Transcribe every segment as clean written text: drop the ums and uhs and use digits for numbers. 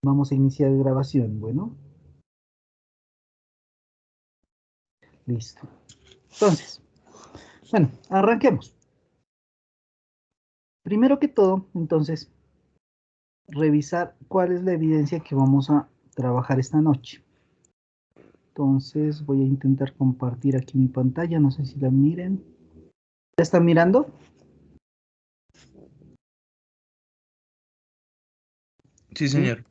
Vamos a iniciar grabación, bueno. Listo. Entonces, bueno, arranquemos. Primero que todo, entonces, revisar cuál es la evidencia que vamos a trabajar esta noche. Entonces, voy a intentar compartir aquí mi pantalla, no sé si la miren. ¿Ya están mirando? Sí, ¿Sí? señor.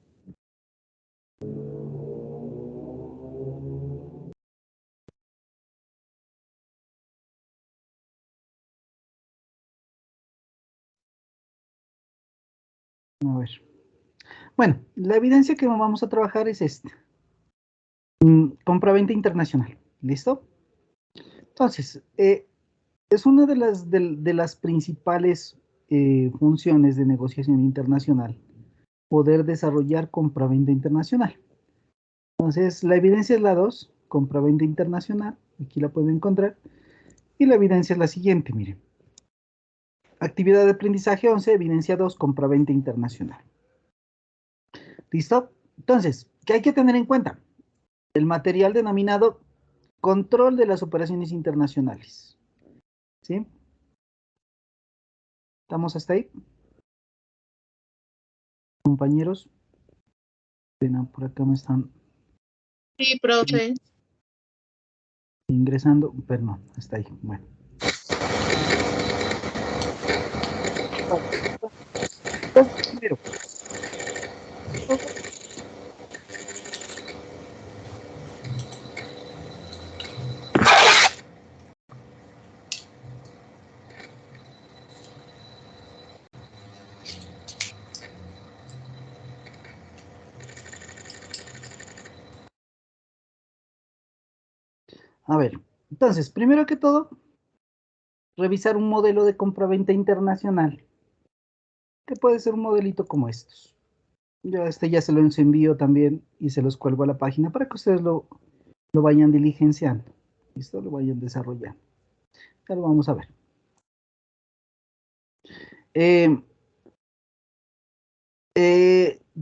A ver. Bueno, la evidencia que vamos a trabajar es esta. Compraventa internacional. ¿Listo? Entonces, es una de las principales funciones de negociación internacional, poder desarrollar compraventa internacional. Entonces, la evidencia es la 2, compraventa internacional, aquí la pueden encontrar, y la evidencia es la siguiente, miren. Actividad de aprendizaje 11, evidencia 2, compraventa internacional. ¿Listo? Entonces, ¿qué hay que tener en cuenta? El material denominado control de las operaciones internacionales. ¿Sí? ¿Estamos hasta ahí? Compañeros, ven, por acá me están Sí, profe. ingresando, perdón, hasta ahí. Bueno. Entonces, primero, a ver, entonces, primero que todo, revisar un modelo de compraventa internacional, que puede ser un modelito como estos. Yo ya se los envío también y se los cuelgo a la página para que ustedes lo vayan diligenciando. ¿Listo? Lo vayan desarrollando. Ya lo vamos a ver. Eh,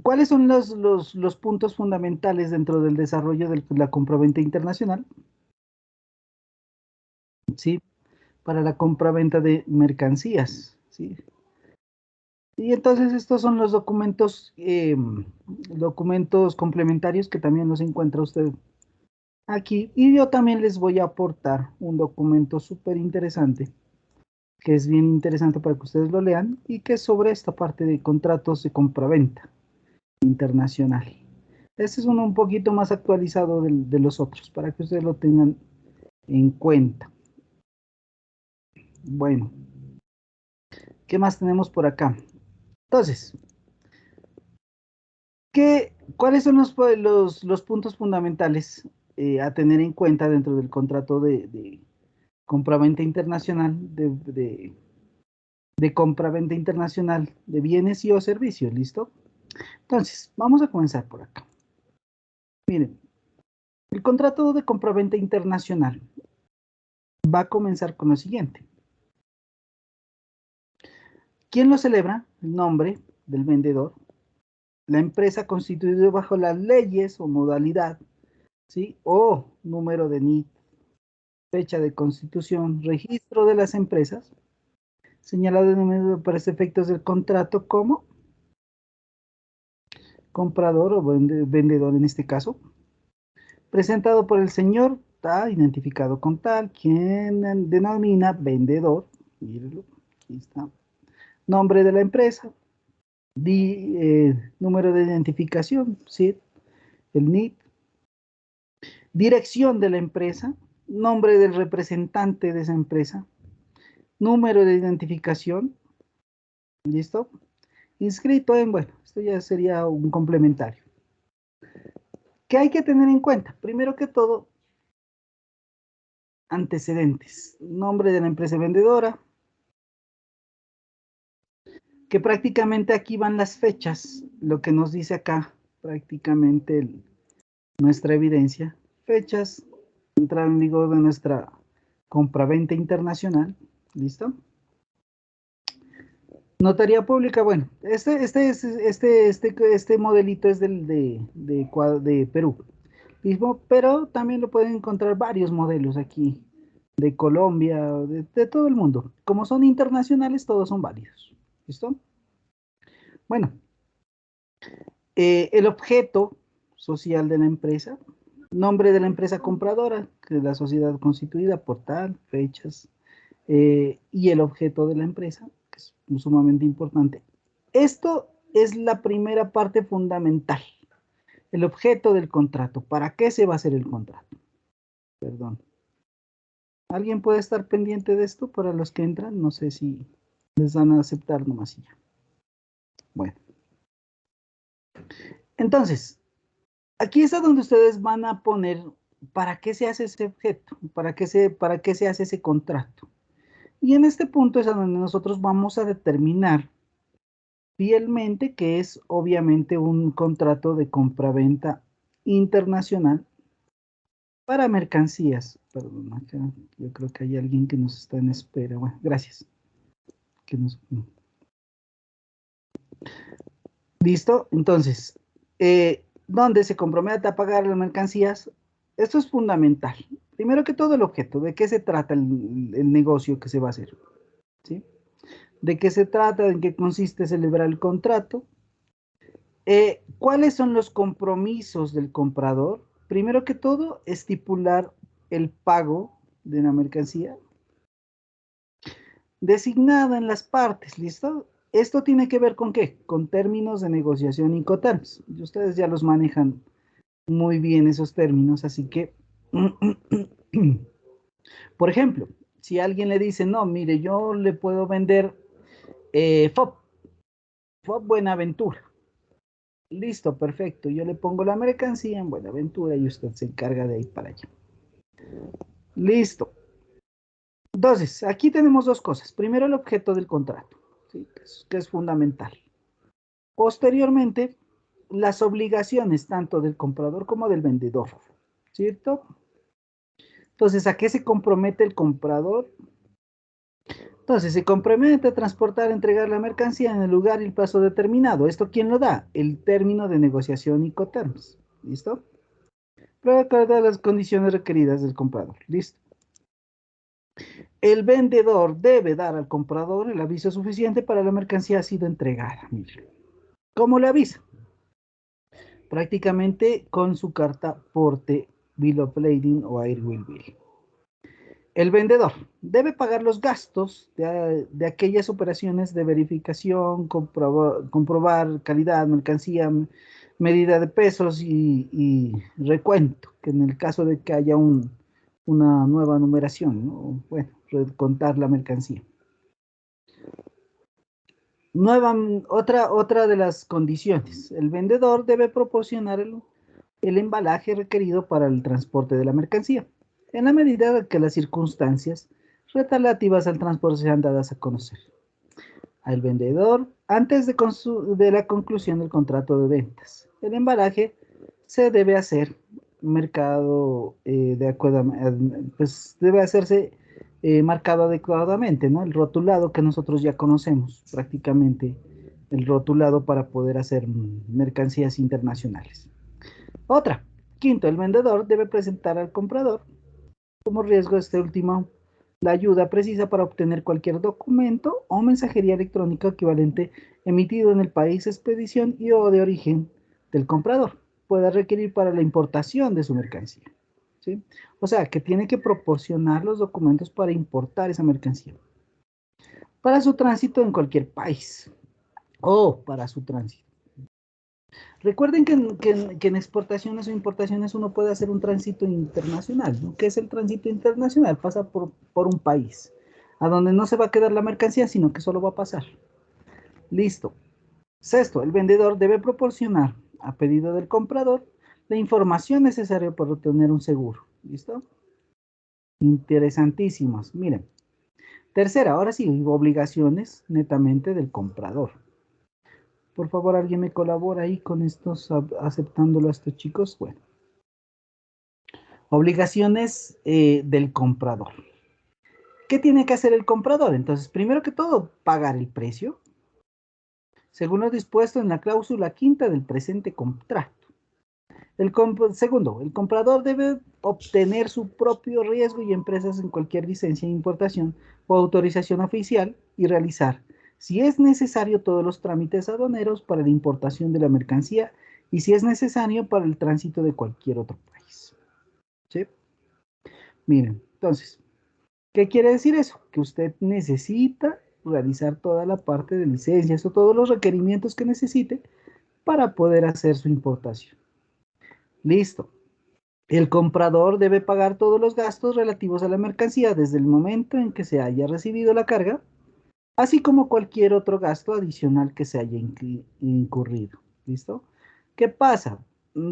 ¿Cuáles son los puntos fundamentales dentro del desarrollo de la compraventa internacional? ¿Sí? Para la compraventa de mercancías. ¿Sí? Y entonces estos son los documentos complementarios que también los encuentra usted aquí. Y yo también les voy a aportar un documento súper interesante, que es bien interesante para que ustedes lo lean, y que es sobre esta parte de contratos de compraventa internacional. Este es uno un poquito más actualizado de los otros, para que ustedes lo tengan en cuenta. Bueno, ¿qué más tenemos por acá? Entonces, ¿cuáles son los puntos fundamentales a tener en cuenta dentro del contrato de compraventa internacional, de compraventa internacional de bienes y o servicios? ¿Listo? Entonces, vamos a comenzar por acá. Miren, el contrato de compraventa internacional va a comenzar con lo siguiente. ¿Quién lo celebra? El nombre del vendedor, la empresa constituida bajo las leyes o modalidad, ¿sí? O número de NIT, fecha de constitución, registro de las empresas, señalado para efectos del contrato como comprador o vendedor en este caso, presentado por el señor tal, identificado con tal, quien denomina vendedor, mírenlo, aquí está, nombre de la empresa, número de identificación, ¿sí? El NIT, dirección de la empresa, nombre del representante de esa empresa, número de identificación, ¿listo? Inscrito en, bueno, esto ya sería un complementario. ¿Qué hay que tener en cuenta? Primero que todo, antecedentes, nombre de la empresa vendedora, que prácticamente aquí van las fechas, lo que nos dice acá prácticamente nuestra evidencia, fechas, entrada en vigor de nuestra compraventa internacional, ¿listo? Notaría pública, bueno, este modelito es de Perú mismo, pero también lo pueden encontrar varios modelos aquí, de Colombia, de todo el mundo. Como son internacionales, todos son válidos. ¿Listo? Bueno, el objeto social de la empresa, nombre de la empresa compradora, que es la sociedad constituida, portal, fechas, y el objeto de la empresa, que es sumamente importante. Esto es la primera parte fundamental, el objeto del contrato. ¿Para qué se va a hacer el contrato? Perdón. ¿Alguien puede estar pendiente de esto para los que entran? No sé si les van a aceptar nomás y ya. Bueno. Entonces, aquí es donde ustedes van a poner para qué se hace ese objeto, para qué se hace ese contrato. Y en este punto es a donde nosotros vamos a determinar fielmente que es obviamente un contrato de compraventa internacional para mercancías. Perdón, acá yo creo que hay alguien que nos está en espera. Bueno, gracias. ¿Listo? Entonces, ¿dónde se compromete a pagar las mercancías? Esto es fundamental. Primero que todo, el objeto. ¿De qué se trata el negocio que se va a hacer? ¿Sí? ¿De qué se trata? ¿En qué consiste celebrar el contrato? ¿Cuáles son los compromisos del comprador? Primero que todo, estipular el pago de una mercancía designada en las partes, ¿listo? Esto tiene que ver con qué? Con términos de negociación Incoterms. Y ustedes ya los manejan muy bien esos términos, así que, por ejemplo, si alguien le dice, no, mire, yo le puedo vender FOB Buenaventura. Listo, perfecto. Yo le pongo la mercancía en Buenaventura y usted se encarga de ir para allá. Listo. Entonces, aquí tenemos dos cosas. Primero, el objeto del contrato, ¿sí? Que es fundamental. Posteriormente, las obligaciones tanto del comprador como del vendedor, ¿cierto? Entonces, ¿a qué se compromete el comprador? Entonces, se compromete a transportar, entregar la mercancía en el lugar y el plazo determinado. ¿Esto quién lo da? El término de negociación Incoterms. ¿Listo? Pero acuerda las condiciones requeridas del comprador. ¿Listo? El vendedor debe dar al comprador el aviso suficiente para la mercancía ha sido entregada. Mire. ¿Cómo le avisa? Prácticamente con su carta porte, Bill of Lading o Air Will Bill. El vendedor debe pagar los gastos de aquellas operaciones de verificación, comprobar calidad, mercancía, medida de pesos y recuento, que en el caso de que haya una nueva numeración, ¿no? Bueno, contar la mercancía. Otra de las condiciones, el vendedor debe proporcionar el embalaje requerido para el transporte de la mercancía, en la medida de que las circunstancias relativas al transporte sean dadas a conocer al vendedor antes de la conclusión del contrato de ventas. El embalaje se debe hacer mercado de acuerdo, pues debe hacerse marcado adecuadamente, ¿no? El rotulado que nosotros ya conocemos prácticamente, el rotulado para poder hacer mercancías internacionales. Otra, quinto, el vendedor debe presentar al comprador como riesgo este último la ayuda precisa para obtener cualquier documento o mensajería electrónica equivalente emitido en el país de expedición y o de origen del comprador pueda requerir para la importación de su mercancía. ¿Sí? O sea, que tiene que proporcionar los documentos para importar esa mercancía. Para su tránsito en cualquier país o para su tránsito. Recuerden que en exportaciones o importaciones uno puede hacer un tránsito internacional, ¿no? ¿Qué es el tránsito internacional? Pasa por un país, a donde no se va a quedar la mercancía, sino que solo va a pasar. Listo. Sexto, el vendedor debe proporcionar, a pedido del comprador, la información necesaria para obtener un seguro. ¿Listo? Interesantísimos. Miren. Tercera, ahora sí, obligaciones netamente del comprador. Por favor, ¿alguien me colabora ahí con estos, aceptándolo a estos chicos? Bueno. Obligaciones del comprador. ¿Qué tiene que hacer el comprador? Entonces, primero que todo, pagar el precio. según lo dispuesto en la cláusula quinta del presente contrato. Segundo, el comprador debe obtener su propio riesgo y empresas en cualquier licencia de importación o autorización oficial y realizar, si es necesario, todos los trámites aduaneros para la importación de la mercancía y si es necesario para el tránsito de cualquier otro país. ¿Sí? Miren, entonces, ¿qué quiere decir eso? Que usted necesita realizar toda la parte de licencias o todos los requerimientos que necesite para poder hacer su importación. Listo. El comprador debe pagar todos los gastos relativos a la mercancía desde el momento en que se haya recibido la carga, así como cualquier otro gasto adicional que se haya incurrido. ¿Listo? ¿Qué pasa?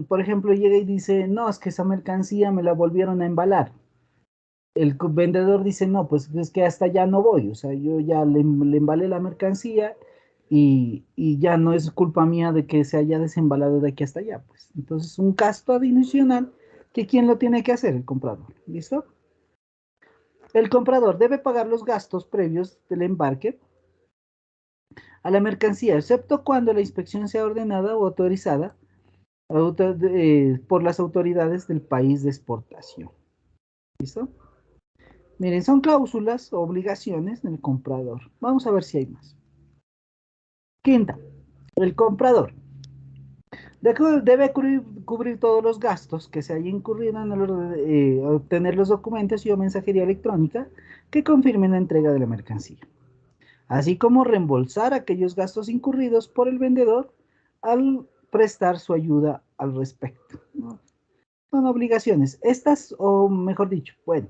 Por ejemplo, llega y dice, no, es que esa mercancía me la volvieron a embalar. El vendedor dice, no, pues es que hasta allá no voy, o sea, yo ya le embalé la mercancía y ya no es culpa mía de que se haya desembalado de aquí hasta allá, pues. Entonces, un gasto adicional que ¿quién lo tiene que hacer? El comprador. ¿Listo? El comprador debe pagar los gastos previos del embarque a la mercancía, excepto cuando la inspección sea ordenada o autorizada por las autoridades del país de exportación. ¿Listo? Miren, son cláusulas o obligaciones del comprador. Vamos a ver si hay más. Quinta, el comprador debe cubrir todos los gastos que se haya incurrido en obtener los documentos y o mensajería electrónica que confirmen la entrega de la mercancía, así como reembolsar aquellos gastos incurridos por el vendedor al prestar su ayuda al respecto, ¿no? Son obligaciones. Estas, o mejor dicho, bueno,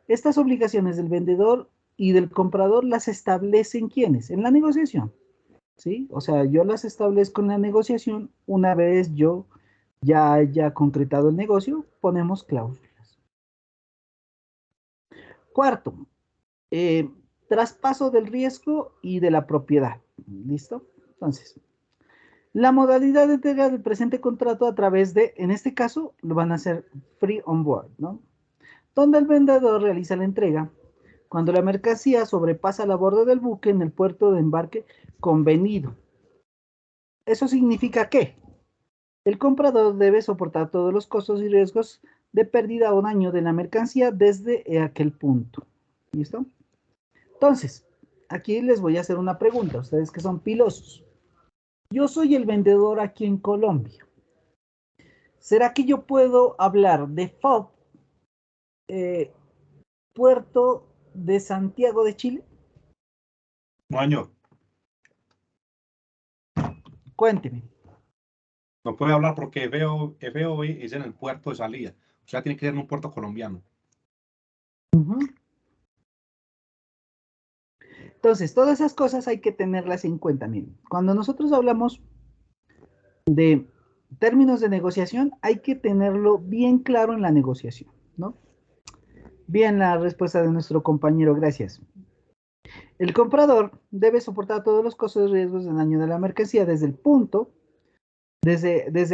estas obligaciones del vendedor y del comprador las establecen ¿quiénes? En la negociación, ¿sí? O sea, yo las establezco en la negociación. Una vez yo ya haya concretado el negocio, ponemos cláusulas. Cuarto, eh, traspaso del riesgo y de la propiedad. ¿Listo? Entonces, la modalidad de entrega del presente contrato a través de, en este caso, lo van a hacer free on board, ¿no? Donde el vendedor realiza la entrega cuando la mercancía sobrepasa la borda del buque en el puerto de embarque convenido. Eso significa que el comprador debe soportar todos los costos y riesgos de pérdida o daño de la mercancía desde aquel punto. ¿Listo? Entonces, aquí les voy a hacer una pregunta, ustedes que son pilosos. Yo soy el vendedor aquí en Colombia. ¿Será que yo puedo hablar de FOB, puerto de Santiago de Chile? No, año. Cuénteme. No puede hablar porque veo es en el puerto de salida. O sea, tiene que ser en un puerto colombiano. Entonces, todas esas cosas hay que tenerlas en cuenta. Miren, cuando nosotros hablamos de términos de negociación, hay que tenerlo bien claro en la negociación, ¿no? Bien, la respuesta de nuestro compañero, gracias. El comprador debe soportar todos los costos y riesgos de daño de la mercancía desde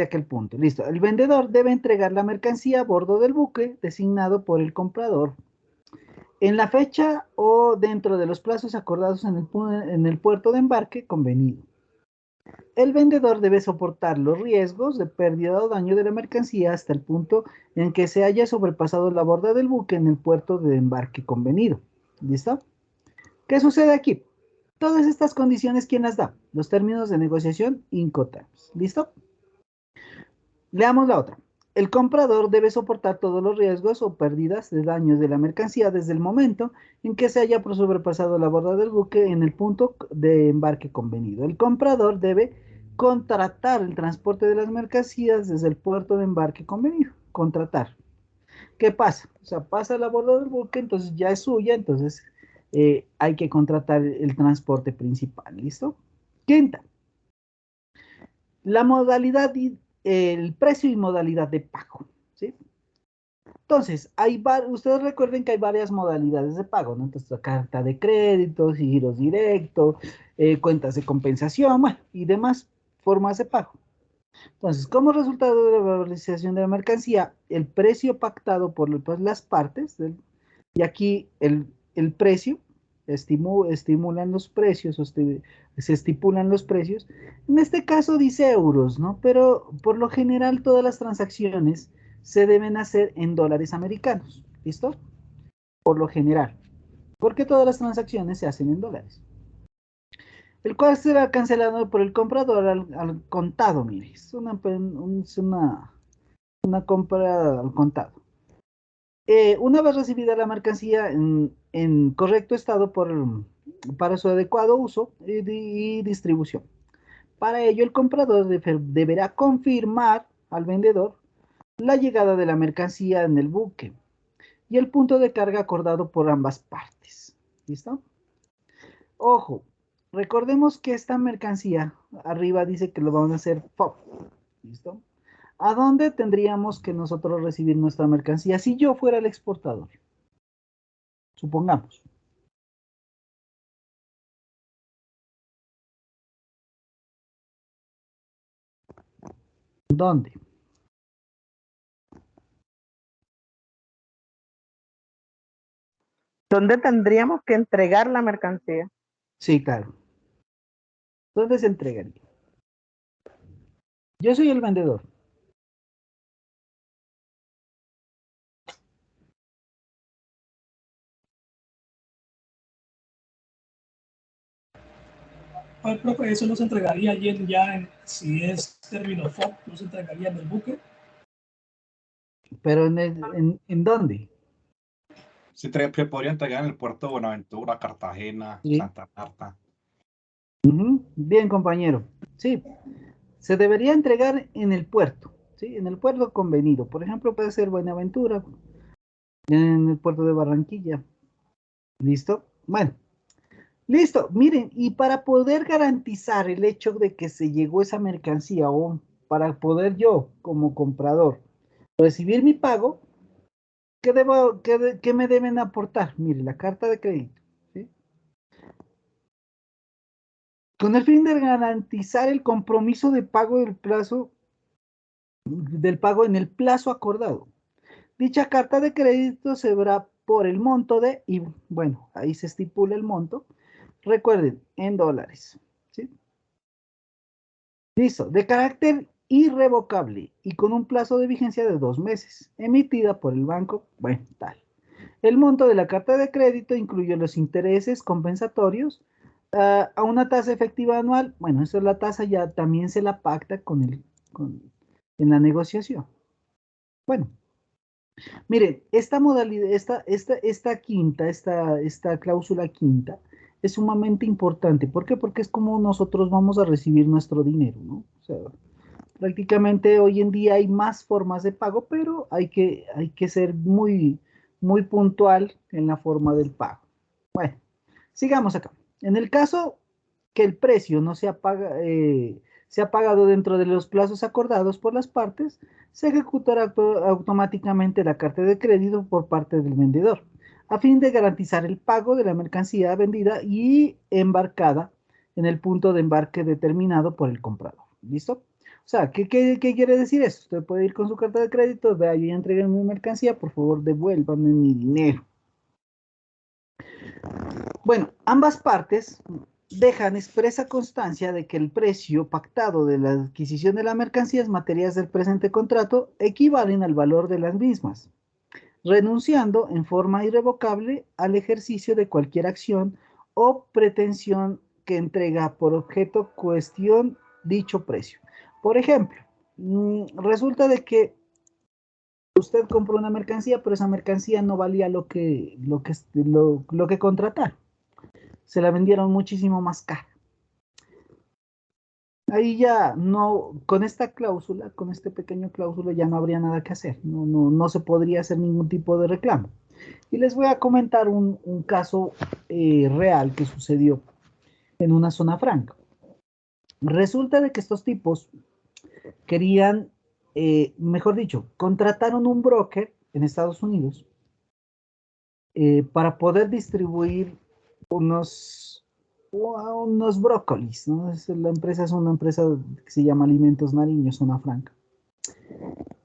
aquel punto. Listo. El vendedor debe entregar la mercancía a bordo del buque designado por el comprador en la fecha o dentro de los plazos acordados en el puerto de embarque convenido. El vendedor debe soportar los riesgos de pérdida o daño de la mercancía hasta el punto en que se haya sobrepasado la borda del buque en el puerto de embarque convenido. ¿Listo? ¿Qué sucede aquí? Todas estas condiciones, ¿quién las da? Los términos de negociación Incoterms. ¿Listo? Leamos la otra. El comprador debe soportar todos los riesgos o pérdidas de daños de la mercancía desde el momento en que se haya sobrepasado la borda del buque en el punto de embarque convenido. El comprador debe contratar el transporte de las mercancías desde el puerto de embarque convenido. Contratar. ¿Qué pasa? O sea, pasa la borda del buque, entonces ya es suya, entonces hay que contratar el transporte principal. ¿Listo? Quinta. La modalidad y el precio y modalidad de pago, ¿sí? Entonces, ustedes recuerden que hay varias modalidades de pago, ¿no? Entonces, carta de crédito, giros directos, cuentas de compensación, bueno, y demás formas de pago. Entonces, como resultado de la valorización de la mercancía, el precio pactado por pues, las partes, y aquí el precio estimulan los precios, se estipulan los precios. En este caso dice euros, ¿no? Pero por lo general todas las transacciones se deben hacer en dólares americanos, ¿listo? Por lo general, porque todas las transacciones se hacen en dólares. El cual será cancelado por el comprador al contado, mire, es una compra al contado. Una vez recibida la mercancía en correcto estado para su adecuado uso y distribución. Para ello, el comprador deberá confirmar al vendedor la llegada de la mercancía en el buque y el punto de carga acordado por ambas partes. ¿Listo? Ojo, recordemos que esta mercancía arriba dice que lo vamos a hacer FOB. ¿Listo? ¿A dónde tendríamos que nosotros recibir nuestra mercancía si yo fuera el exportador? Supongamos. ¿Dónde? ¿Dónde tendríamos que entregar la mercancía? Sí, claro. ¿Dónde se entregaría? Yo soy el vendedor. Al profe, eso no se entregaría allí ya si es término FOB, no se entregaría en el buque. ¿Pero en dónde? Se podría entregar en el puerto de Buenaventura, Cartagena, Sí. Santa Marta. Bien, compañero. Sí, se debería entregar en el puerto, ¿sí? En el puerto convenido. Por ejemplo, puede ser Buenaventura, en el puerto de Barranquilla. ¿Listo? Bueno, listo. Miren, y para poder garantizar el hecho de que se llegó esa mercancía o para poder yo, como comprador, recibir mi pago, ¿qué me deben aportar? Mire, la carta de crédito, ¿sí? Con el fin de garantizar el compromiso de pago del pago en el plazo acordado. Dicha carta de crédito se verá por el monto y bueno, ahí se estipula el monto. Recuerden, en dólares, ¿sí? Listo, de carácter irrevocable y con un plazo de vigencia de 2 meses, emitida por el banco, bueno, tal. El monto de la carta de crédito incluye los intereses compensatorios a una tasa efectiva anual. Bueno, esa es la tasa, ya también se la pacta en la negociación. Bueno, miren, esta modalidad, esta cláusula quinta es sumamente importante. ¿Por qué? Porque es como nosotros vamos a recibir nuestro dinero, ¿no? O sea, prácticamente hoy en día hay más formas de pago, pero hay que ser muy puntual en la forma del pago. Bueno, sigamos acá. En el caso que el precio no se ha pagado dentro de los plazos acordados por las partes, se ejecutará automáticamente la carta de crédito por parte del vendedor, a fin de garantizar el pago de la mercancía vendida y embarcada en el punto de embarque determinado por el comprador. ¿Listo? O sea, ¿qué quiere decir eso? Usted puede ir con su carta de crédito, vea, yo ya entregué mi mercancía, por favor, devuélvame mi dinero. Bueno, ambas partes dejan expresa constancia de que el precio pactado de la adquisición de las mercancías materias del presente contrato equivalen al valor de las mismas, renunciando en forma irrevocable al ejercicio de cualquier acción o pretensión que entrega por objeto cuestión dicho precio. Por ejemplo, resulta de que usted compró una mercancía, pero esa mercancía no valía lo que contrataron. Se la vendieron muchísimo más cara. Ahí ya no, con esta cláusula, con este pequeño cláusula, ya no habría nada que hacer. No se podría hacer ningún tipo de reclamo. Y les voy a comentar un caso real que sucedió en una zona franca. Resulta de que estos tipos querían, mejor dicho, contrataron un broker en Estados Unidos para poder distribuir unos brócolis, ¿no? La empresa es una empresa que se llama Alimentos Nariño, Zona Franca.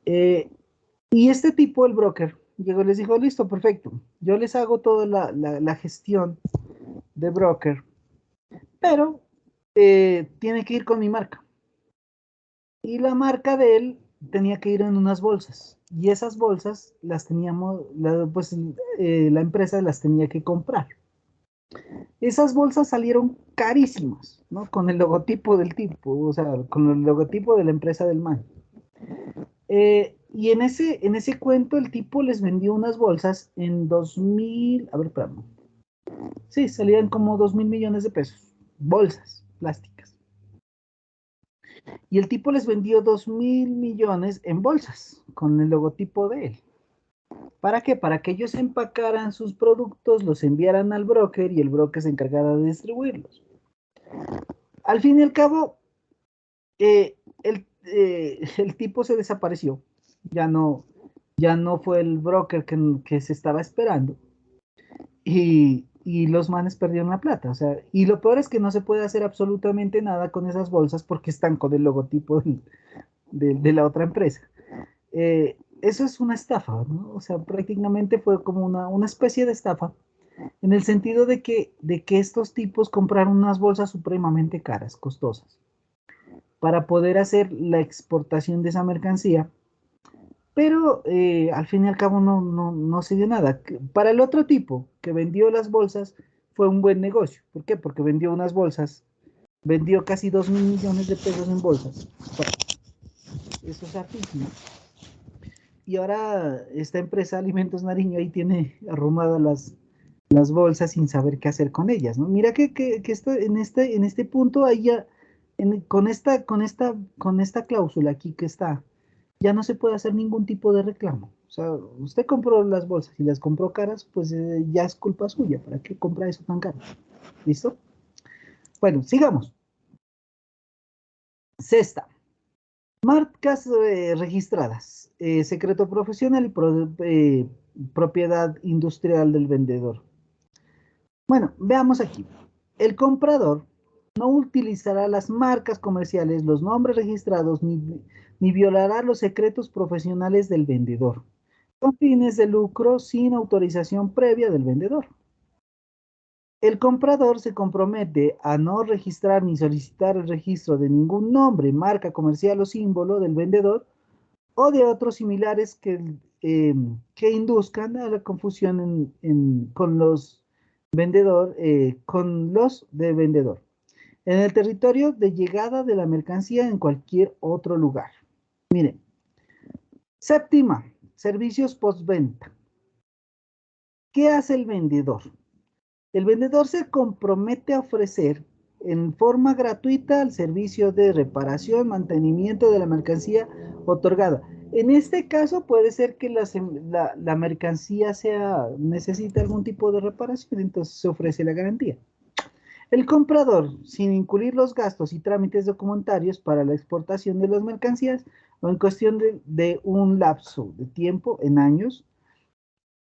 Y este tipo, el broker, llegó y les dijo, listo, perfecto, yo les hago toda la gestión de broker, pero tiene que ir con mi marca. Y la marca de él tenía que ir en unas bolsas. Y esas bolsas las teníamos, la empresa las tenía que comprar. Esas bolsas salieron carísimas, ¿no? Con el logotipo del tipo, o sea, con el logotipo de la empresa del man. Y en ese cuento el tipo les vendió unas bolsas en 2000, a ver, espérame. Sí, salían como 2.000 millones de pesos. Bolsas plásticas. Y el tipo les vendió 2.000 millones en bolsas con el logotipo de él. ¿Para qué? Para que ellos empacaran sus productos, los enviaran al broker y el broker se encargara de distribuirlos. Al fin y al cabo, el tipo se desapareció. Ya no fue el broker que se estaba esperando. Y los manes perdieron la plata. O sea, y lo peor es que no se puede hacer absolutamente nada con esas bolsas porque están con el logotipo de la otra empresa. Eso es una estafa, ¿no? O sea, prácticamente fue como una especie de estafa, en el sentido de que estos tipos compraron unas bolsas supremamente caras, costosas, para poder hacer la exportación de esa mercancía, pero al fin y al cabo no se dio nada. Para el otro tipo que vendió las bolsas fue un buen negocio. ¿Por qué? Porque vendió unas bolsas, vendió casi 2.000 millones de pesos en bolsas. Eso es hartísimo. Y ahora esta empresa Alimentos Nariño ahí tiene arrumadas las bolsas sin saber qué hacer con ellas, ¿no? Mira que en este punto ahí ya, con esta cláusula aquí que está, ya no se puede hacer ningún tipo de reclamo. O sea, usted compró las bolsas y las compró caras, pues ya es culpa suya. ¿Para qué compra eso tan caro? ¿Listo? Bueno, sigamos. Sexta. Marcas registradas, secreto profesional y propiedad industrial del vendedor. Bueno, veamos aquí. El comprador no utilizará las marcas comerciales, los nombres registrados, ni violará los secretos profesionales del vendedor, con fines de lucro sin autorización previa del vendedor. El comprador se compromete a no registrar ni solicitar el registro de ningún nombre, marca comercial o símbolo del vendedor o de otros similares que induzcan a la confusión con los con los de vendedor, en el territorio de llegada de la mercancía en cualquier otro lugar. Miren, séptima, servicios postventa. ¿Qué hace el vendedor? El vendedor se compromete a ofrecer en forma gratuita el servicio de reparación, mantenimiento de la mercancía otorgada. En este caso puede ser que la mercancía necesita algún tipo de reparación, entonces se ofrece la garantía. El comprador, sin incluir los gastos y trámites documentarios para la exportación de las mercancías o en cuestión de un lapso de tiempo en años,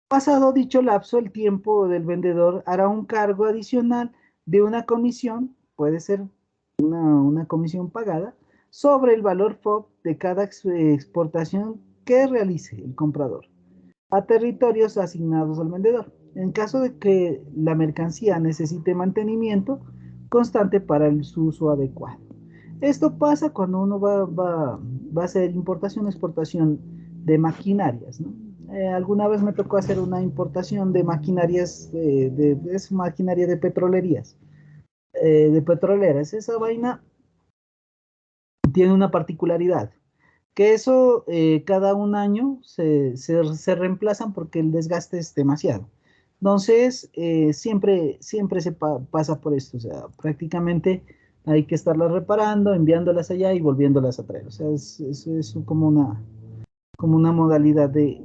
pasado dicho lapso, el tiempo del vendedor hará un cargo adicional de una comisión, puede ser una comisión pagada, sobre el valor FOB de cada exportación que realice el comprador a territorios asignados al vendedor, en caso de que la mercancía necesite mantenimiento constante para su uso adecuado. Esto pasa cuando uno va a hacer importación o exportación de maquinarias, ¿no? Alguna vez me tocó hacer una importación de maquinarias, es maquinaria de petrolerías, de petroleras. Esa vaina tiene una particularidad, que eso cada un año se reemplazan porque el desgaste es demasiado. Entonces, siempre se pasa por esto, o sea, prácticamente hay que estarlas reparando, enviándolas allá y volviéndolas a traer. O sea, es como una modalidad de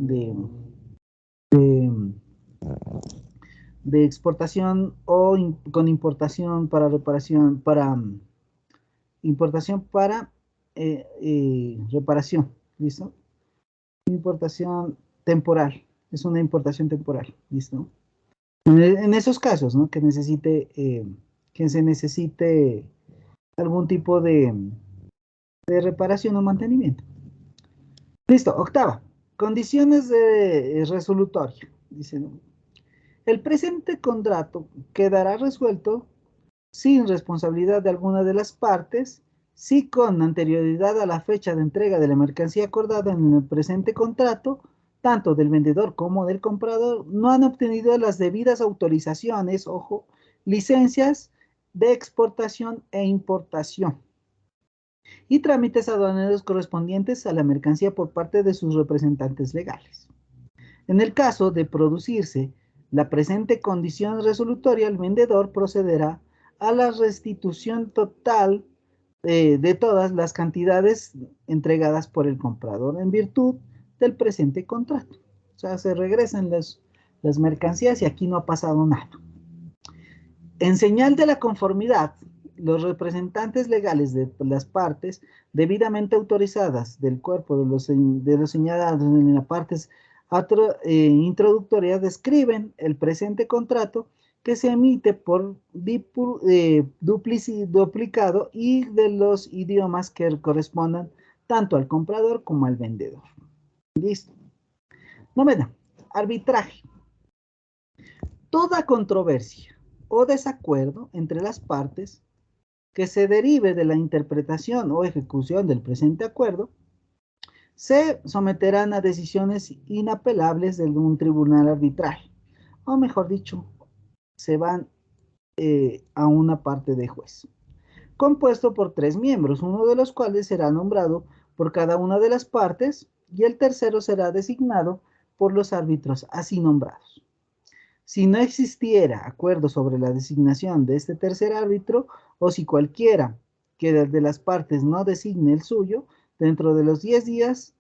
exportación o con importación para reparación, importación para reparación, ¿listo? Importación temporal, es una importación temporal, ¿listo? En esos casos, ¿no? Que se necesite algún tipo de reparación o mantenimiento. Listo, octava, condiciones de resolutorio. Dice, ¿no? El presente contrato quedará resuelto sin responsabilidad de alguna de las partes si con anterioridad a la fecha de entrega de la mercancía acordada en el presente contrato, tanto del vendedor como del comprador no han obtenido las debidas autorizaciones, ojo, licencias de exportación e importación y trámites aduaneros correspondientes a la mercancía por parte de sus representantes legales. En el caso de producirse la presente condición resolutoria, el vendedor procederá a la restitución total de todas las cantidades entregadas por el comprador en virtud del presente contrato. O sea, se regresan las mercancías y aquí no ha pasado nada. En señal de la conformidad, los representantes legales de las partes debidamente autorizadas del cuerpo de los señalados en las partes introductorias describen el presente contrato que se emite por duplicado y de los idiomas que correspondan tanto al comprador como al vendedor. Listo. Novena, arbitraje. Toda controversia o desacuerdo entre las partes que se derive de la interpretación o ejecución del presente acuerdo se someterán a decisiones inapelables de un tribunal arbitral, o mejor dicho, se van a una parte de juez, compuesto por 3 miembros, uno de los cuales será nombrado por cada una de las partes y el tercero será designado por los árbitros así nombrados. Si no existiera acuerdo sobre la designación de este tercer árbitro, o si cualquiera que de las partes no designe el suyo, dentro de los 10 días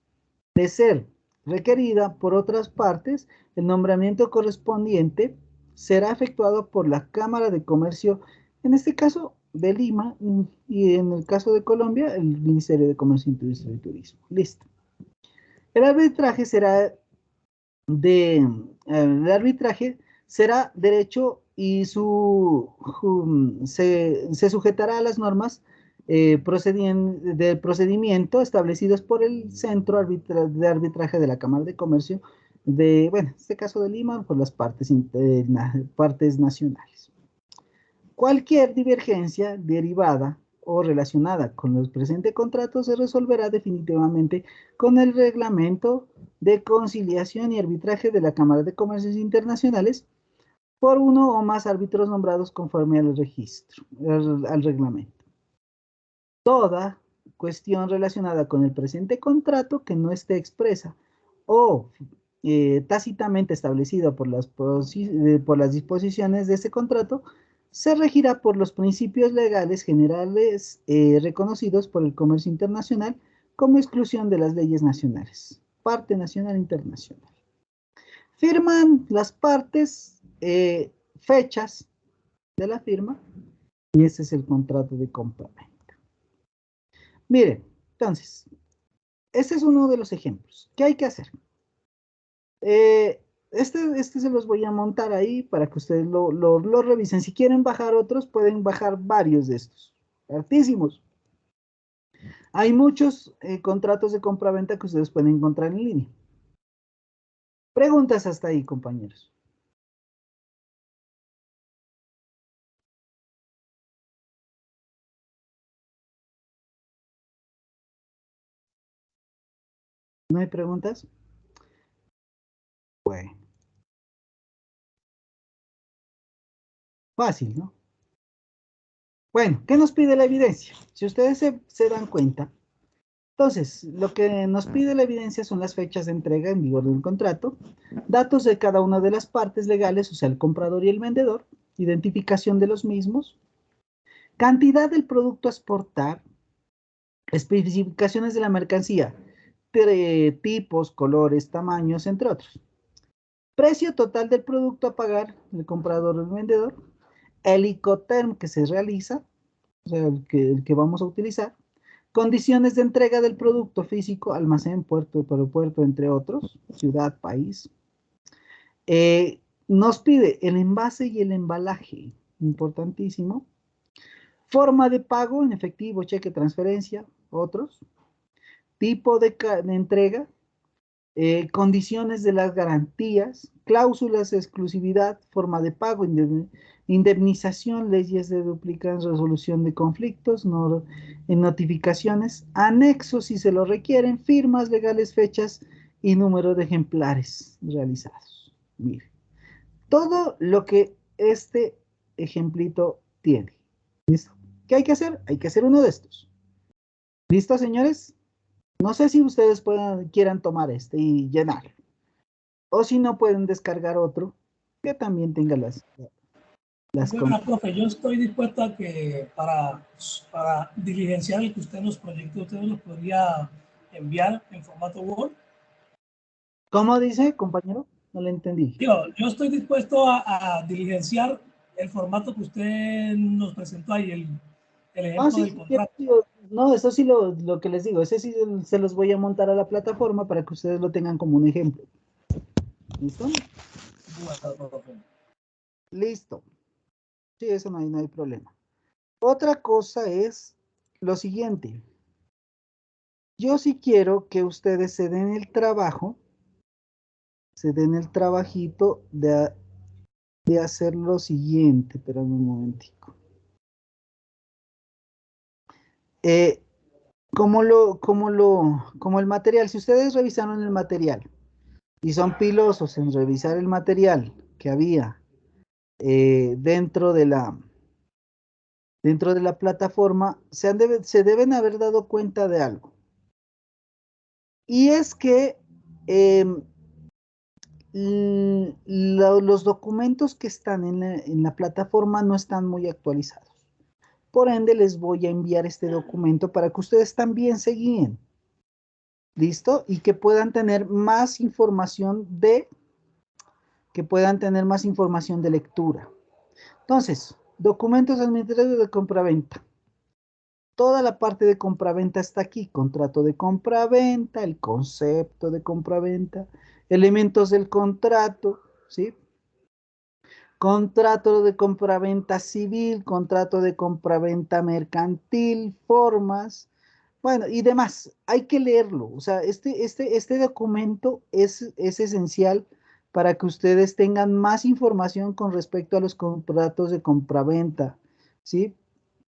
de ser requerida por otras partes, el nombramiento correspondiente será efectuado por la Cámara de Comercio, en este caso de Lima, y en el caso de Colombia, el Ministerio de Comercio, Industria y Turismo. Listo. El arbitraje será derecho y se sujetará a las normas de procedimiento establecidos por el Centro de Arbitraje de la Cámara de Comercio de, bueno, en este caso de Lima, por las partes nacionales. Cualquier divergencia derivada o relacionada con el presente contrato se resolverá definitivamente con el reglamento de conciliación y arbitraje de la Cámara de Comercios Internacionales por uno o más árbitros nombrados conforme al reglamento. Toda cuestión relacionada con el presente contrato que no esté expresa o tácitamente establecida por las disposiciones de ese contrato se regirá por los principios legales generales reconocidos por el comercio internacional como exclusión de las leyes nacionales, parte nacional e internacional. Firman las partes fechas de la firma y ese es el contrato de compraventa. Miren, entonces, este es uno de los ejemplos. ¿Qué hay que hacer? Este se los voy a montar ahí para que ustedes lo revisen. Si quieren bajar otros, pueden bajar varios de estos. Hartísimos. Hay muchos contratos de compraventa que ustedes pueden encontrar en línea. Preguntas hasta ahí, compañeros. ¿No hay preguntas? Bueno. Fácil, ¿no? Bueno, ¿qué nos pide la evidencia? Si ustedes se dan cuenta, entonces, lo que nos pide la evidencia son las fechas de entrega en vigor del contrato, datos de cada una de las partes legales, o sea, el comprador y el vendedor, identificación de los mismos, cantidad del producto a exportar, especificaciones de la mercancía, tipos, colores, tamaños, entre otros. Precio total del producto a pagar, el comprador o el vendedor, el Incoterm que se realiza, o sea, el que vamos a utilizar, condiciones de entrega del producto físico, almacén, puerto, aeropuerto, entre otros, ciudad, país. Nos pide el envase y el embalaje, importantísimo. Forma de pago en efectivo, cheque, transferencia, otros. Tipo de entrega, condiciones de las garantías, cláusulas de exclusividad, forma de pago, indemnización, leyes de duplicación, resolución de conflictos, en notificaciones, anexos si se lo requieren, firmas legales, fechas y número de ejemplares realizados. Mire, todo lo que este ejemplito tiene. ¿Listo? ¿Qué hay que hacer? Hay que hacer uno de estos. ¿Listo, señores? No sé si ustedes quieran tomar este y llenarlo. O si no, pueden descargar otro que también tenga las Bueno, profe, yo estoy dispuesto a que para diligenciar el que usted nos proyecte, usted nos podría enviar en formato Word. ¿Cómo dice, compañero? No le entendí. Yo estoy dispuesto a diligenciar el formato que usted nos presentó ahí, el ejemplo del contrato. No, eso sí lo que les digo, ese sí se los voy a montar a la plataforma para que ustedes lo tengan como un ejemplo. ¿Listo? Bueno, profe. Listo. Sí, eso no hay problema. Otra cosa es lo siguiente. Yo sí quiero que ustedes se den el trabajo, se den el trabajito de hacer lo siguiente. Espérame un momentico. Como el material, si ustedes revisaron el material y son pilosos en revisar el material que había dentro de la plataforma, se deben haber dado cuenta de algo. Y es que los documentos que están en la plataforma no están muy actualizados. Por ende, les voy a enviar este documento para que ustedes también se guíen. ¿Listo? Y que puedan tener más información de lectura. Entonces, documentos administrativos de compraventa. Toda la parte de compraventa está aquí. Contrato de compraventa, el concepto de compraventa, elementos del contrato, ¿sí? Contrato de compraventa civil, contrato de compraventa mercantil, formas, bueno, y demás. Hay que leerlo. O sea, este documento es esencial para que ustedes tengan más información con respecto a los contratos de compraventa, ¿sí?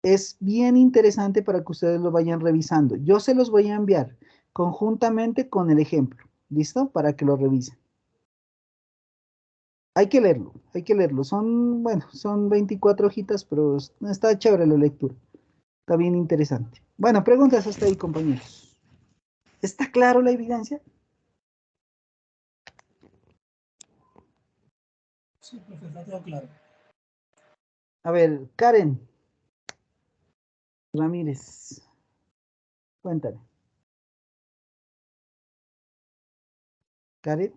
Es bien interesante para que ustedes lo vayan revisando. Yo se los voy a enviar conjuntamente con el ejemplo, ¿listo? Para que lo revisen. Hay que leerlo, hay que leerlo. Son 24 hojitas, pero está chévere la lectura. Está bien interesante. Bueno, preguntas hasta ahí, compañeros. ¿Está claro la evidencia? Sí, profe, está todo claro. A ver, Karen Ramírez, cuéntame. Karen.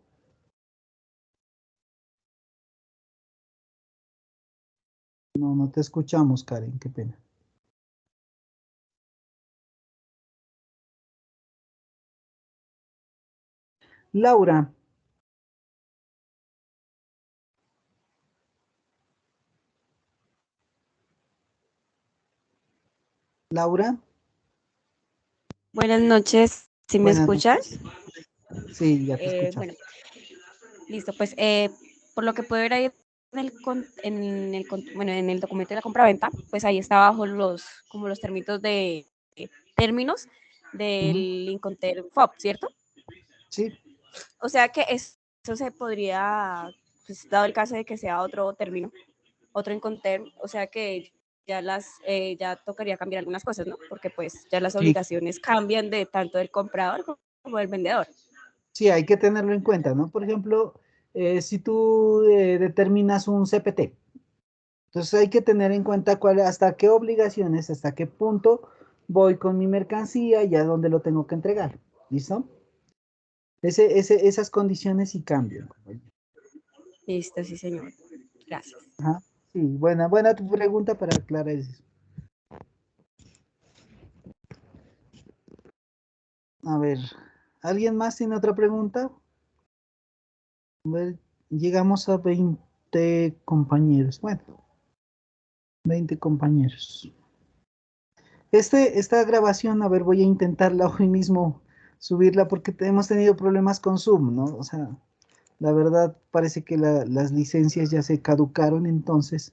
No te escuchamos, Karen, qué pena. Laura. Laura. Buenas noches, ¿sí me Buenas escuchas? noches. Sí, ya te escuchamos. Bueno, listo, pues por lo que puedo ver ahí en el documento de la compraventa, pues ahí está abajo los términos del Incoterm FOB, ¿cierto? Sí. O sea que eso se podría, pues dado el caso de que sea otro término, otro Incoterm, o sea que ya tocaría cambiar algunas cosas, ¿no? Porque pues ya las obligaciones cambian de tanto del comprador como del vendedor. Sí, hay que tenerlo en cuenta, ¿no? Por ejemplo, si tú determinas un CPT, entonces hay que tener en cuenta hasta qué obligaciones, hasta qué punto voy con mi mercancía y a dónde lo tengo que entregar. ¿Listo? Esas condiciones sí cambian. Listo, sí, señor. Gracias. Ajá. Sí, buena tu pregunta para aclarar eso. A ver, ¿alguien más tiene otra pregunta? A ver, llegamos a 20 compañeros. Bueno, 20 compañeros. Esta grabación, a ver, voy a intentarla hoy mismo subirla porque hemos tenido problemas con Zoom, ¿no? O sea, La verdad parece que las licencias ya se caducaron, entonces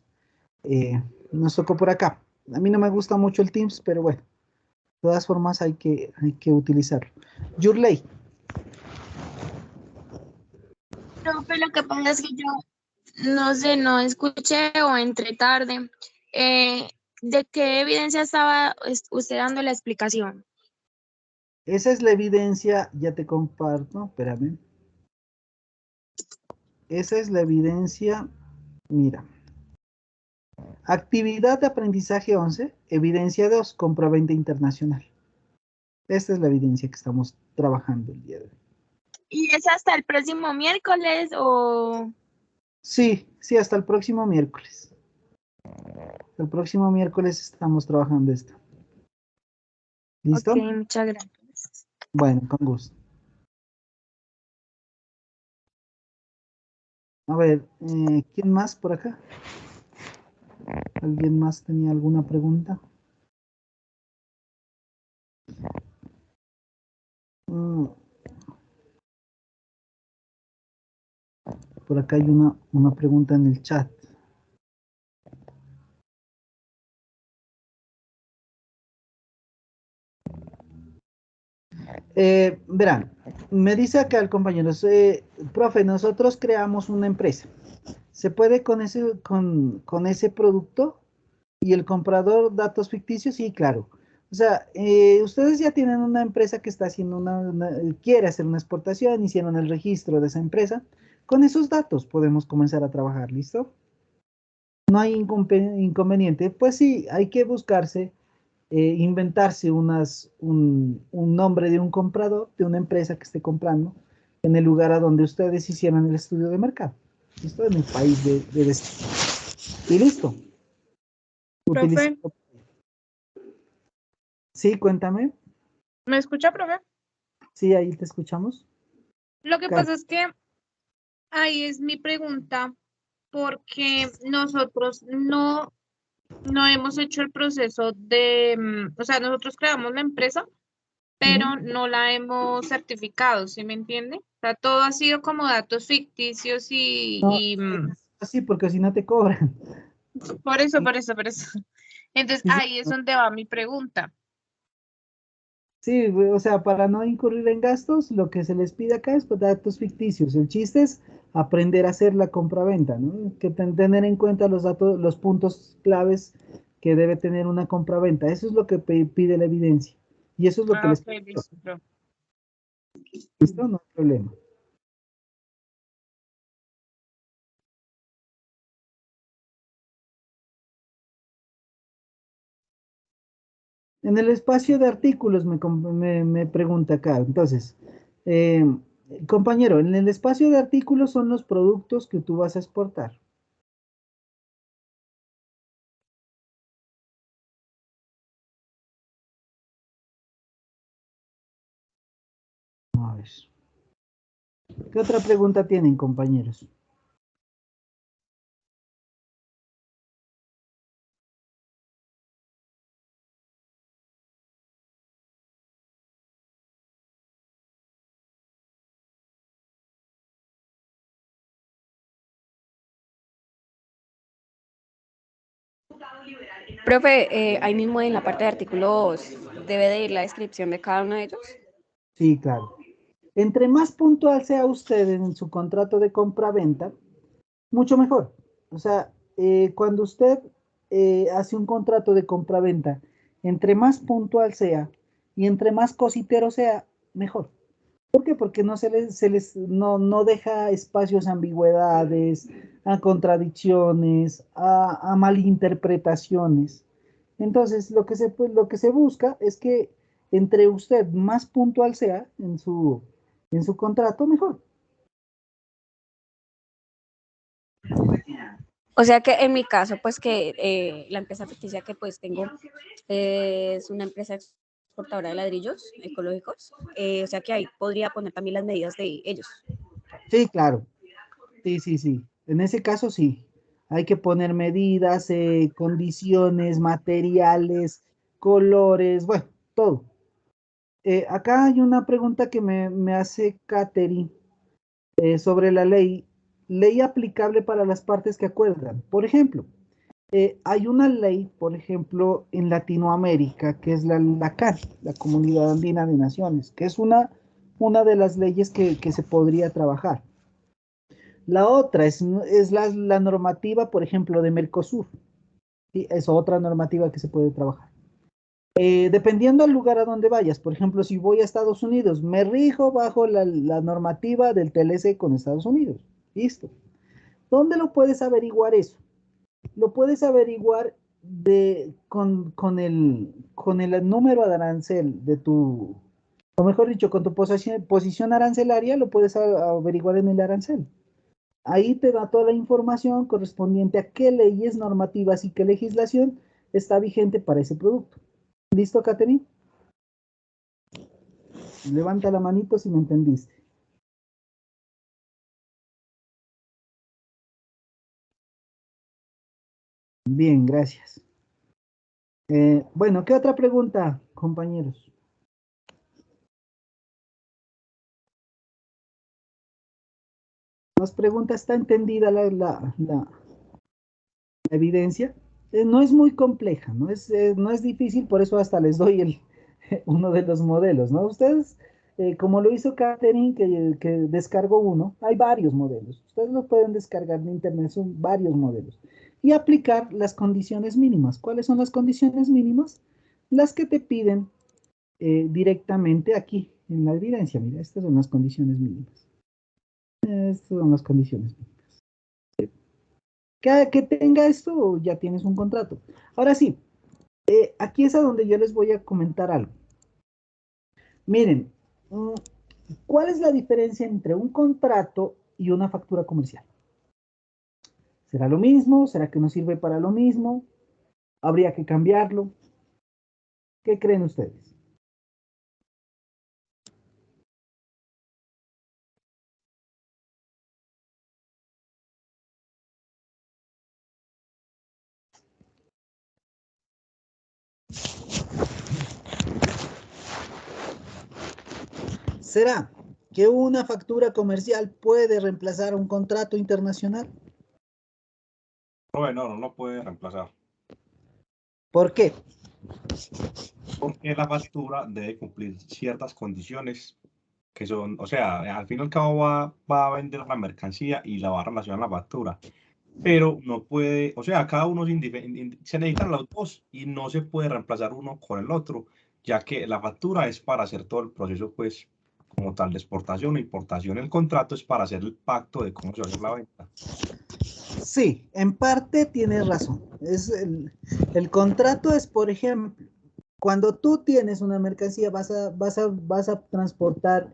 nos tocó por acá. A mí no me gusta mucho el Teams, pero bueno, de todas formas hay que utilizarlo. Yurley, Profe, lo que pasa es que yo no sé, no escuché o entré tarde. ¿De qué evidencia estaba usted dando la explicación? esa es la evidencia, ya te comparto, espérame. Esa es la evidencia, mira. Actividad de aprendizaje 11, evidencia 2, compraventa internacional. Esta es la evidencia que estamos trabajando el día de hoy. ¿Y es hasta el próximo miércoles o...? Sí, sí, hasta el próximo miércoles. El próximo miércoles estamos trabajando esto. ¿Listo? Ok, muchas gracias. Bueno, con gusto. A ver, ¿quién más por acá? ¿Alguien más tenía alguna pregunta? Mm, por acá hay una pregunta en el chat. Verán, me dice acá el compañero, profe, nosotros creamos una empresa. ¿Se puede con ese producto y el comprador datos ficticios? Sí, claro. O sea, ustedes ya tienen una empresa que está haciendo quiere hacer una exportación, hicieron el registro de esa empresa. Con esos datos podemos comenzar a trabajar, ¿listo? No hay inconveniente. Pues sí, hay que buscarse, inventarse un nombre de un comprador, de una empresa que esté comprando, en el lugar a donde ustedes hicieron el estudio de mercado. ¿Listo? En el país de destino. Y listo. Utiliza. Profe, Sí, cuéntame. ¿me escucha, profe? Sí, ahí te escuchamos. Lo que Car- pasa es que ahí es mi pregunta, porque nosotros no hemos hecho el proceso de, o sea, nosotros creamos la empresa, pero Ujú. no la hemos certificado, ¿sí me entiende? O sea, todo ha sido como datos ficticios No, y sí, porque si no te cobran. por eso, Sí, por eso, por eso. Entonces, sí, sí, ahí es donde va mi pregunta. sí, o sea, para no incurrir en gastos, lo que se les pide acá es pues, datos ficticios. El chiste es aprender a hacer la compraventa, ¿no? Que tener en cuenta los datos, los puntos claves que debe tener una compraventa. Eso es lo que pide la evidencia. Y eso es lo que Ah, les ok, pido. listo, profe. ¿Listo? No hay problema. En el espacio de artículos me pregunta acá. Entonces, eh, compañero, en el espacio de artículos son los productos que tú vas a exportar. A ver. ¿Qué otra pregunta tienen, compañeros? Profe, ahí mismo en la parte de artículos debe de ir la descripción de cada uno de ellos. Sí, claro. Entre más puntual sea usted en su contrato de compra-venta, mucho mejor. O sea, cuando usted hace un contrato de compra-venta, entre más puntual sea y entre más cositero sea, mejor. ¿Por qué? Porque no deja espacios a ambigüedades, a contradicciones, a malinterpretaciones. Entonces, lo que se busca es que entre usted más puntual sea en su contrato, mejor. O sea que en mi caso, pues que la empresa ficticia que pues tengo es una empresa exportadora de ladrillos ecológicos, o sea que ahí podría poner también las medidas de ellos. Sí, claro. Sí, sí, sí. En ese caso sí. Hay que poner medidas, condiciones, materiales, colores, bueno, todo. Acá hay una pregunta que me hace Katherine. sobre la ley aplicable para las partes que acuerdan. Por ejemplo, hay una ley, por ejemplo, en Latinoamérica, que es la CAN, la Comunidad Andina de Naciones, que es una de las leyes que se podría trabajar. La otra es la normativa, por ejemplo, de Mercosur. ¿Sí? Es otra normativa que se puede trabajar. Dependiendo del lugar a donde vayas, por ejemplo, si voy a Estados Unidos, me rijo bajo la normativa del TLC con Estados Unidos. Listo. ¿Dónde lo puedes averiguar eso? Lo puedes averiguar con el número de arancel de tu, o mejor dicho, con tu posición arancelaria, lo puedes averiguar en el arancel. Ahí te da toda la información correspondiente a qué leyes normativas y qué legislación está vigente para ese producto. ¿Listo, Catherine? Levanta la manito si me entendiste. Bien, gracias. Bueno, ¿qué otra pregunta, compañeros? Más preguntas, ¿está entendida la evidencia? No es muy compleja, no es difícil, por eso hasta les doy uno de los modelos, ¿no? Ustedes, como lo hizo Catherine, que descargó uno, hay varios modelos. Ustedes lo pueden descargar de internet, son varios modelos. Y aplicar las condiciones mínimas. ¿Cuáles son las condiciones mínimas? Las que te piden directamente aquí, en la evidencia. Mira, estas son las condiciones mínimas. Estas son las condiciones mínimas. Que tenga esto, ya tienes un contrato. Ahora sí, aquí es a donde yo les voy a comentar algo. Miren, ¿cuál es la diferencia entre un contrato y una factura comercial? ¿Será lo mismo? ¿Será que no sirve para lo mismo? ¿Habría que cambiarlo? ¿Qué creen ustedes? ¿Será que una factura comercial puede reemplazar un contrato internacional? No lo puede reemplazar. ¿Por qué? Porque la factura debe cumplir ciertas condiciones que son, o sea, al fin y al cabo va a vender la mercancía y la va a relacionar a la factura. Pero no puede, o sea, cada uno se necesitan los dos y no se puede reemplazar uno con el otro, ya que la factura es para hacer todo el proceso, pues, como tal, de exportación e importación. El contrato es para hacer el pacto de cómo se va a hacer la venta. Sí, en parte tienes razón. El contrato es, por ejemplo, cuando tú tienes una mercancía, vas a transportar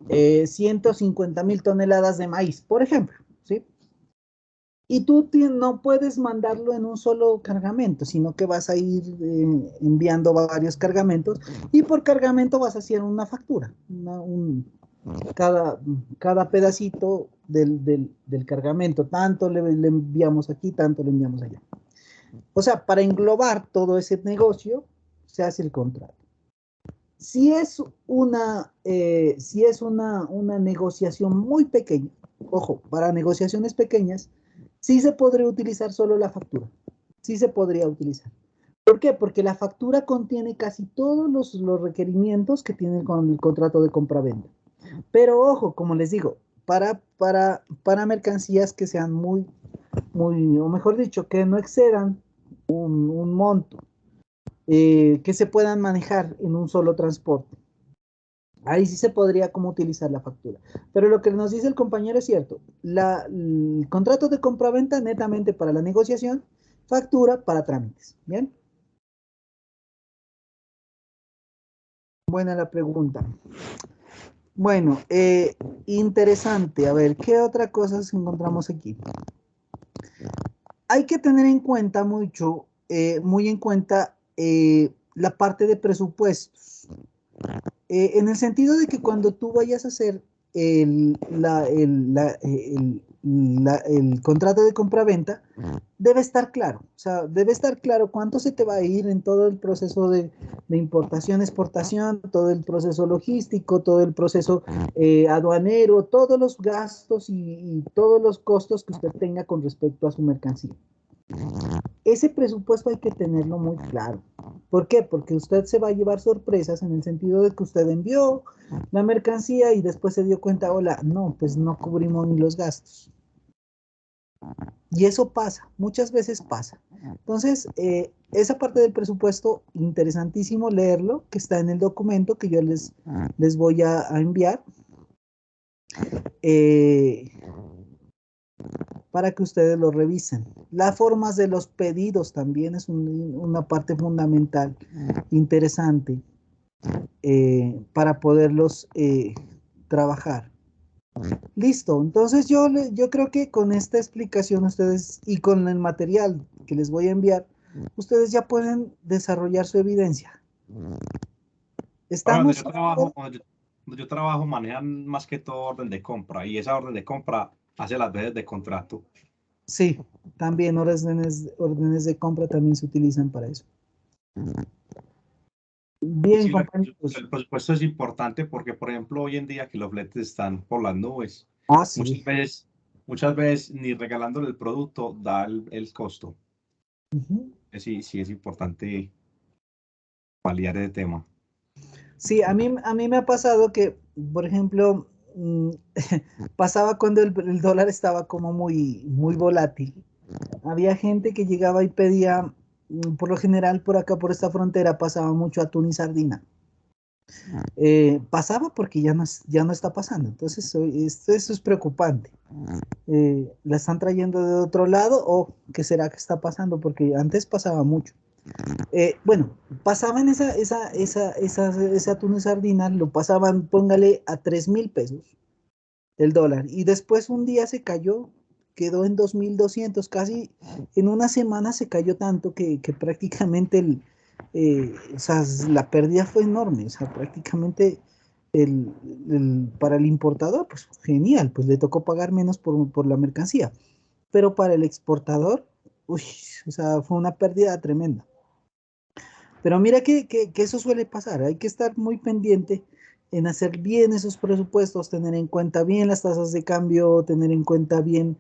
150,000 toneladas de maíz, por ejemplo, ¿sí? Y tú no puedes mandarlo en un solo cargamento, sino que vas a ir enviando varios cargamentos y por cargamento vas a hacer una factura, cada pedacito del cargamento, tanto le enviamos aquí, tanto le enviamos allá. O sea, para englobar todo ese negocio, se hace el contrato. Si es una negociación muy pequeña, ojo, para negociaciones pequeñas, sí se podría utilizar solo la factura. Sí se podría utilizar. ¿Por qué? Porque la factura contiene casi todos los requerimientos que tiene con el contrato de compra-venta. Pero ojo, como les digo, para mercancías que sean muy, o mejor dicho, que no excedan un monto, que se puedan manejar en un solo transporte. Ahí sí se podría como utilizar la factura. Pero lo que nos dice el compañero es cierto. El contrato de compra-venta netamente para la negociación, factura para trámites. ¿Bien? Buena la pregunta. Bueno, interesante. A ver, ¿qué otra cosa encontramos aquí? Hay que tener en cuenta mucho, muy en cuenta la parte de presupuestos. En el sentido de que cuando tú vayas a hacer el contrato de compraventa, debe estar claro. O sea, debe estar claro cuánto se te va a ir en todo el proceso de importación, exportación, todo el proceso logístico, todo el proceso aduanero, todos los gastos y todos los costos que usted tenga con respecto a su mercancía. Ese presupuesto hay que tenerlo muy claro. ¿Por qué? Porque usted se va a llevar sorpresas en el sentido de que usted envió la mercancía y después se dio cuenta, hola, no, pues no cubrimos ni los gastos. Y eso pasa, muchas veces pasa. Entonces, esa parte del presupuesto, interesantísimo leerlo, que está en el documento que yo les voy a enviar. Para que ustedes lo revisen. Las formas de los pedidos también es una parte fundamental, interesante, para poderlos trabajar. Listo, entonces yo creo que con esta explicación ustedes y con el material que les voy a enviar, ustedes ya pueden desarrollar su evidencia. Estamos... Donde yo trabajo manejan más que todo orden de compra y esa orden de compra hace las veces de contrato. Sí, también órdenes de compra también se utilizan para eso. Bien, sí, compañeros. el presupuesto es importante porque, por ejemplo, hoy en día que los fletes están por las nubes, Sí. muchas veces ni regalándole el producto da el costo. Sí, es importante paliar ese tema. Sí, a mí me ha pasado que, por ejemplo, pasaba cuando el dólar estaba como muy volátil. Había gente que llegaba y pedía, por lo general por acá, por esta frontera, pasaba mucho atún y sardina. Pasaba porque ya no está pasando. Entonces, eso es preocupante. ¿La están trayendo de otro lado o qué será que está pasando? Porque antes pasaba mucho. Bueno, pasaban ese atún y sardina, lo pasaban, póngale, a 3.000 pesos el dólar. Y después un día se cayó, quedó en 2.200, casi en una semana se cayó tanto que prácticamente o sea, la pérdida fue enorme. O sea, prácticamente para el importador, pues genial, pues le tocó pagar menos por la mercancía. Pero para el exportador, uy, o sea, fue una pérdida tremenda. Pero mira que eso suele pasar, hay que estar muy pendiente en hacer bien esos presupuestos, tener en cuenta bien las tasas de cambio, tener en cuenta bien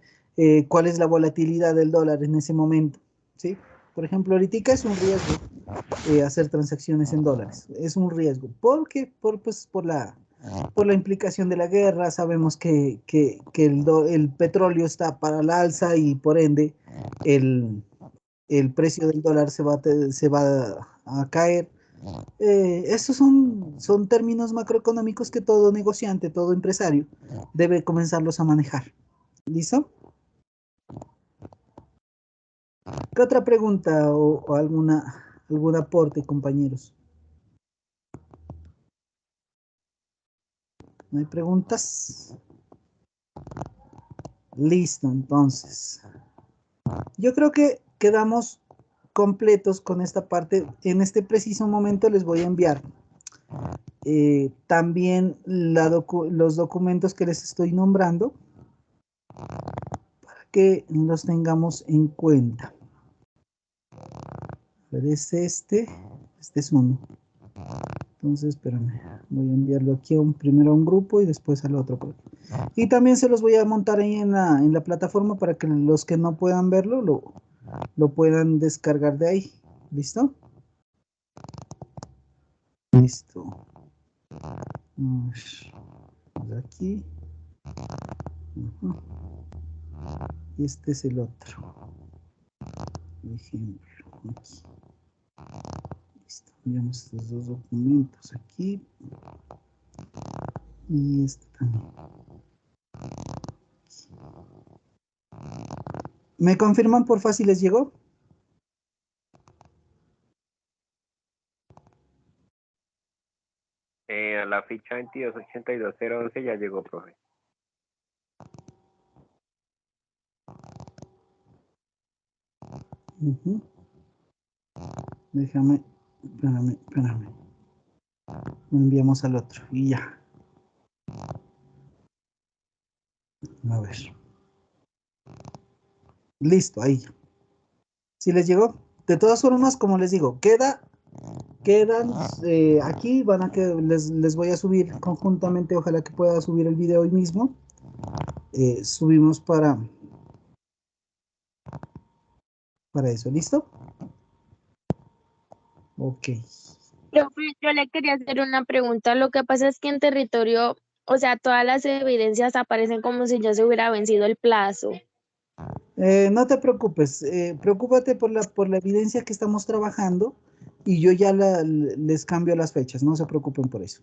cuál es la volatilidad del dólar en ese momento, ¿sí? Por ejemplo, ahorita es un riesgo hacer transacciones en dólares, es un riesgo, porque por la implicación de la guerra, sabemos que el petróleo está para el alza y por ende el precio del dólar se va a caer. Estos son términos macroeconómicos que todo negociante, todo empresario debe comenzarlos a manejar. ¿Listo? ¿Qué otra pregunta o algún aporte, compañeros? ¿No hay preguntas? Listo, entonces. Yo creo que quedamos completos con esta parte. En este preciso momento les voy a enviar también los documentos que les estoy nombrando para que los tengamos en cuenta. A ver, este es uno. Entonces, espérame, voy a enviarlo aquí primero a un grupo y después al otro grupo. Y también se los voy a montar ahí en la plataforma para que los que no puedan verlo lo puedan descargar de ahí. ¿Listo? Listo. Vamos aquí. Y este es el otro. Por ejemplo, aquí. Listo. Enviamos estos dos documentos aquí. Y este también. ¿Me confirman porfa si les llegó? A la ficha 2282011 ya llegó, profe. Déjame, espérame. Lo enviamos al otro y ya. A ver. Listo, ahí. ¿Sí les llegó? De todas formas, como les digo, quedan aquí, van a que les voy a subir conjuntamente, ojalá que pueda subir el video hoy mismo. Subimos para eso, ¿listo? Ok. Profe, yo le quería hacer una pregunta. Lo que pasa es que en territorio, o sea, todas las evidencias aparecen como si ya se hubiera vencido el plazo. No te preocupes, preocúpate por la evidencia que estamos trabajando y yo ya les cambio las fechas, no se preocupen por eso.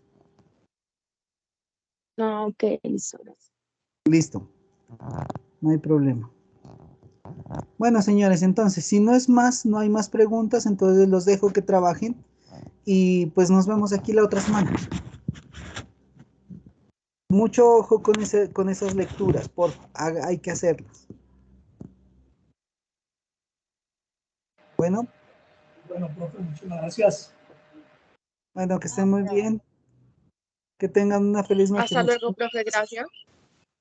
No, ok, listo. Listo, no hay problema. Bueno, señores, entonces, si no es más, no hay más preguntas, entonces los dejo que trabajen y pues nos vemos aquí la otra semana. Mucho ojo con esas lecturas, hay que hacerlas. Bueno. Bueno, profe, muchas gracias. Bueno, que estén muy bien. Que tengan una feliz noche. Hasta luego, profe, gracias.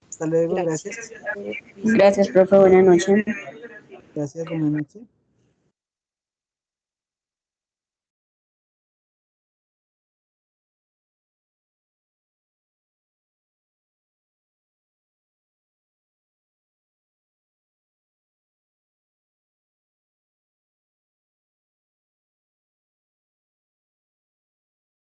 Hasta luego, gracias. Gracias, profe, buenas noches. Gracias, buenas noches.